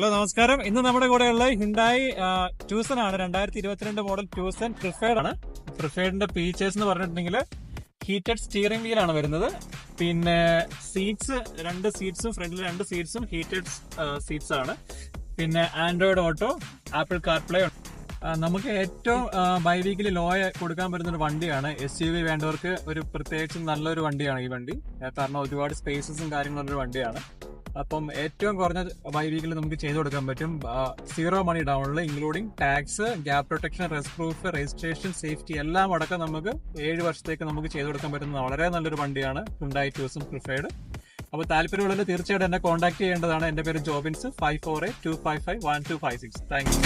Hello നമസ്കാരം. ഇന്ന് നമ്മുടെ കൂടെയുള്ള ഹിണ്ടായി ട്യൂസൺ ആണ്. 2022 മോഡൽ ട്യൂസൺ പ്രിഫേർഡ് ആണ്. പ്രിഫേർഡിന്റെ ഫീച്ചേഴ്സ് എന്ന് പറഞ്ഞിട്ടുണ്ടെങ്കിൽ ഹീറ്റഡ് സ്റ്റിയറിംഗ് വീൽ ആണ് വരുന്നത്. പിന്നെ സീറ്റ്സ്, 2 സീറ്റ്സും ഫ്രണ്ടിൽ 2 സീറ്റ്സും ഹീറ്റഡ് സീറ്റ്സ് ആണ്. പിന്നെ ആൻഡ്രോയിഡ് ഓട്ടോ, ആപ്പിൾ കാർപ്ലേ. നമുക്ക് ഏറ്റവും ബൈ വീക്കിലി ലോ കൊടുക്കാൻ പറ്റുന്ന ഒരു വണ്ടിയാണ്. SUV വേണ്ടവർക്ക് ഒരു പ്രത്യേകിച്ച് നല്ലൊരു വണ്ടിയാണ് ഈ വണ്ടി. കാരണം ഒരുപാട് സ്പേസസും കാര്യങ്ങളുള്ളൊരു വണ്ടിയാണ്. അപ്പം ഏറ്റവും കുറഞ്ഞ ബൈ വീക്കിൽ നമുക്ക് ചെയ്തു കൊടുക്കാൻ പറ്റും. 0 മണി ഡൗണിൽ, including tax, gap protection, rust proof, registration, safety എല്ലാം അടക്കം നമുക്ക് 7 വർഷത്തേക്ക് നമുക്ക് ചെയ്തു കൊടുക്കാൻ പറ്റുന്ന വളരെ നല്ലൊരു വണ്ടിയാണ് ഹ്യുണ്ടായി ട്യൂസൺ പ്രിഫേർഡ്. അപ്പോൾ താല്പര്യമുള്ളവർ തീർച്ചയായിട്ടും എന്നെ കോൺടാക്ട് ചെയ്യേണ്ടതാണ്. എൻ്റെ പേര് ജോബിൻസ്. 5482551256. Thank you.